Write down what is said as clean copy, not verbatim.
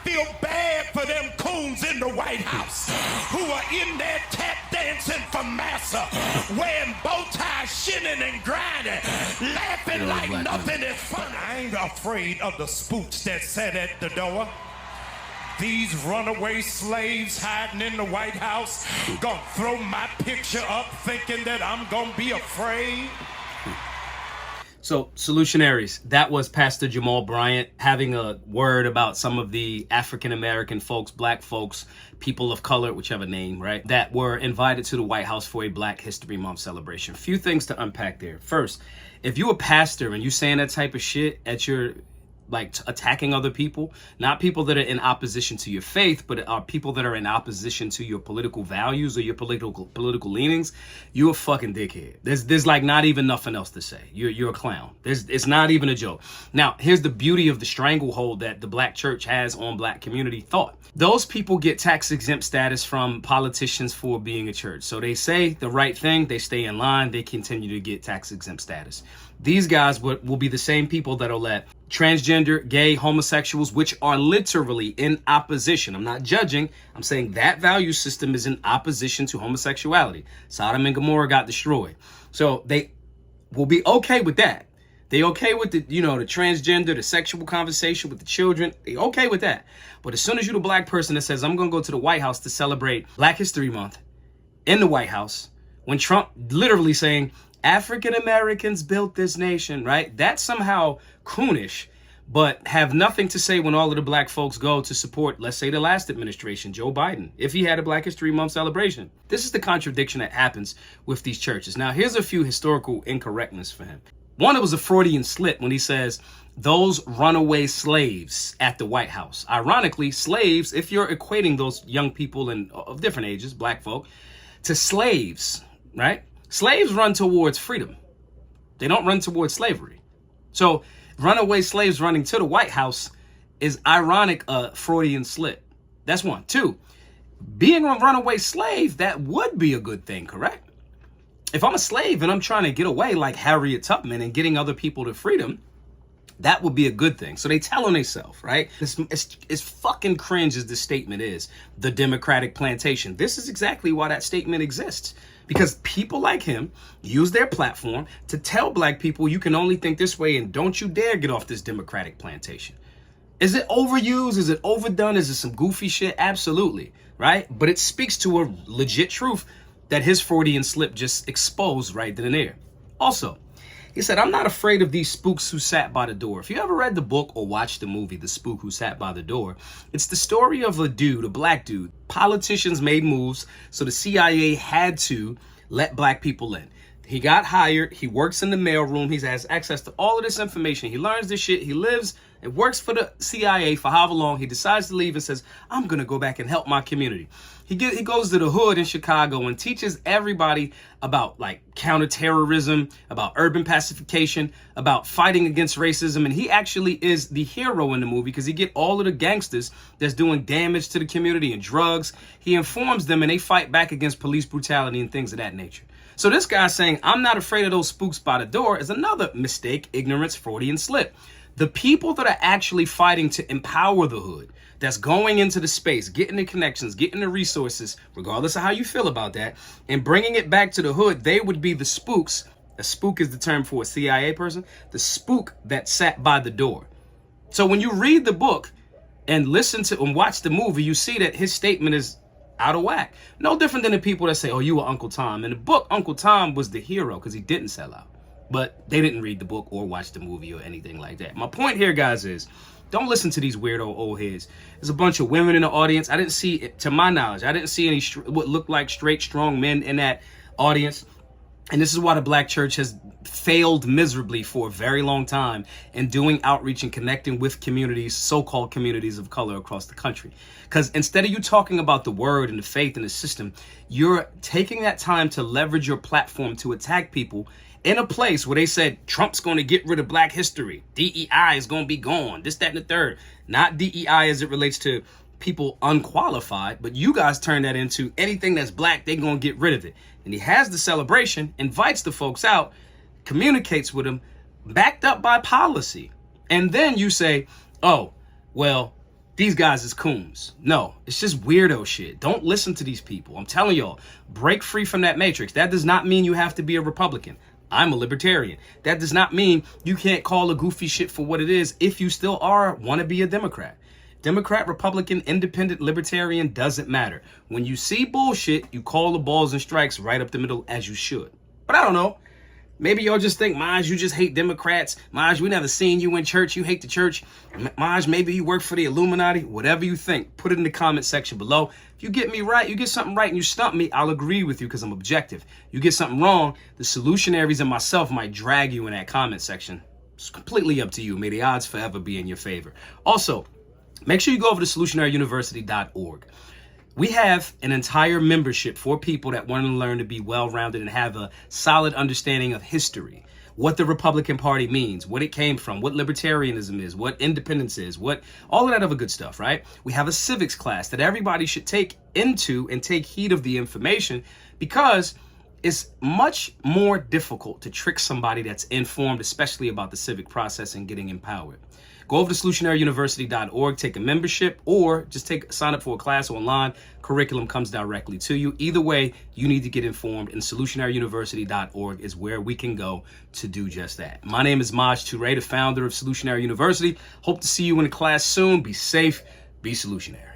feel bad for them coons in the White House who are in there tap dancing for massa, wearing bow ties, shinning and grinding, laughing like nothing is funny. I ain't afraid of the spooks that sat at the door. These runaway slaves hiding in the White House gonna throw my picture up thinking that I'm gonna be afraid. So, solutionaries, that was Pastor Jamal Bryant having a word about some of the African-American folks, black folks, people of color, whichever name, right, that were invited to the White House for a Black History Month celebration. Few things to unpack there. First, if you're a pastor and you saying that type of shit at your attacking other people, not people that are in opposition to your faith, but are people that are in opposition to your political values or your political leanings, you a fucking dickhead. There's like not even nothing else to say. You're a clown. It's not even a joke. Now, here's the beauty of the stranglehold that the black church has on black community thought. Those people get tax exempt status from politicians for being a church. So they say the right thing, they stay in line, they continue to get tax exempt status. These guys will be the same people that'll let transgender, gay, homosexuals, which are literally in opposition. I'm not judging. I'm saying that value system is in opposition to homosexuality. Sodom and Gomorrah got destroyed. So they will be okay with that. They okay with the, the transgender, the sexual conversation with the children. They okay with that. But as soon as you're the black person that says, I'm going to go to the White House to celebrate Black History Month in the White House, when Trump literally saying, African Americans built this nation, right? That's somehow coonish, but have nothing to say when all of the black folks go to support, let's say, the last administration, Joe Biden, if he had a Black History Month celebration. This is the contradiction that happens with these churches. Now, here's a few historical incorrectness for him. One, it was a Freudian slip when he says those runaway slaves at the White House. Ironically, slaves, if you're equating those young people of different ages, black folk, to slaves, right? Slaves run towards freedom. They don't run towards slavery. So runaway slaves running to the White House is ironic, Freudian slip. That's one. Two, being a runaway slave, that would be a good thing, correct? If I'm a slave and I'm trying to get away like Harriet Tubman and getting other people to freedom, that would be a good thing. So they tell on themselves, right? It's fucking cringe as the statement is, the Democratic plantation. This is exactly why that statement exists. Because people like him use their platform to tell black people you can only think this way and don't you dare get off this Democratic plantation. Is it overused? Is it overdone? Is it some goofy shit? Absolutely, right? But it speaks to a legit truth that his Freudian slip just exposed right then and there. Also, he said, I'm not afraid of these spooks who sat by the door. If you ever read the book or watched the movie, The Spook Who Sat by the Door, it's the story of a dude, a black dude. Politicians made moves, so the CIA had to let black people in. He got hired. He works in the mailroom. He has access to all of this information. He learns this shit. He lives and works for the CIA for however long. He decides to leave and says, I'm going to go back and help my community. He goes to the hood in Chicago and teaches everybody about counterterrorism, about urban pacification, about fighting against racism. And he actually is the hero in the movie because he get all of the gangsters that's doing damage to the community and drugs. He informs them and they fight back against police brutality and things of that nature. So this guy saying, I'm not afraid of those spooks by the door is another mistake, ignorance, Freudian slip. The people that are actually fighting to empower the hood, that's going into the space, getting the connections, getting the resources, regardless of how you feel about that, and bringing it back to the hood, they would be the spooks. A spook is the term for a CIA person. The spook that sat by the door. So when you read the book and listen to and watch the movie, you see that his statement is out of whack. No different than the people that say, oh, you were Uncle Tom. In the book, Uncle Tom was the hero because he didn't sell out. But they didn't read the book or watch the movie or anything like that. My point here, guys, is don't listen to these weirdo old heads. There's a bunch of women in the audience. I didn't see, to my knowledge, I didn't see any what looked like straight, strong men in that audience. And this is why the black church has failed miserably for a very long time in doing outreach and connecting with communities, so-called communities of color across the country. Because instead of you talking about the word and the faith and the system, you're taking that time to leverage your platform to attack people in a place where they said Trump's going to get rid of black history. DEI is going to be gone. This, that, and the third. Not DEI as it relates to people unqualified, but you guys turn that into anything that's black, they're going to get rid of it. And he has the celebration, invites the folks out, communicates with them, backed up by policy. And then you say, oh, well, these guys is coons. No, it's just weirdo shit. Don't listen to these people. I'm telling y'all, break free from that matrix. That does not mean you have to be a Republican. I'm a libertarian. That does not mean you can't call a goofy shit for what it is if you still want to be a Democrat. Democrat, Republican, independent, libertarian, doesn't matter. When you see bullshit, you call the balls and strikes right up the middle as you should. But I don't know. Maybe y'all just think, Maj, you just hate Democrats. Maj, we never seen you in church. You hate the church. Maj, maybe you work for the Illuminati. Whatever you think, put it in the comment section below. If you get me right, you get something right and you stump me, I'll agree with you because I'm objective. You get something wrong, the solutionaries and myself might drag you in that comment section. It's completely up to you. May the odds forever be in your favor. Also, make sure you go over to solutionaryuniversity.org. We have an entire membership for people that want to learn to be well-rounded and have a solid understanding of history, what the Republican Party means, what it came from, what libertarianism is, what independence is, what all of that other good stuff, right? We have a civics class that everybody should take into and take heed of the information because it's much more difficult to trick somebody that's informed, especially about the civic process and getting empowered. Go over to solutionaryuniversity.org, take a membership, or just sign up for a class online. Curriculum comes directly to you. Either way, you need to get informed, and solutionaryuniversity.org is where we can go to do just that. My name is Maj Toure, the founder of Solutionary University. Hope to see you in the class soon. Be safe, be solutionary.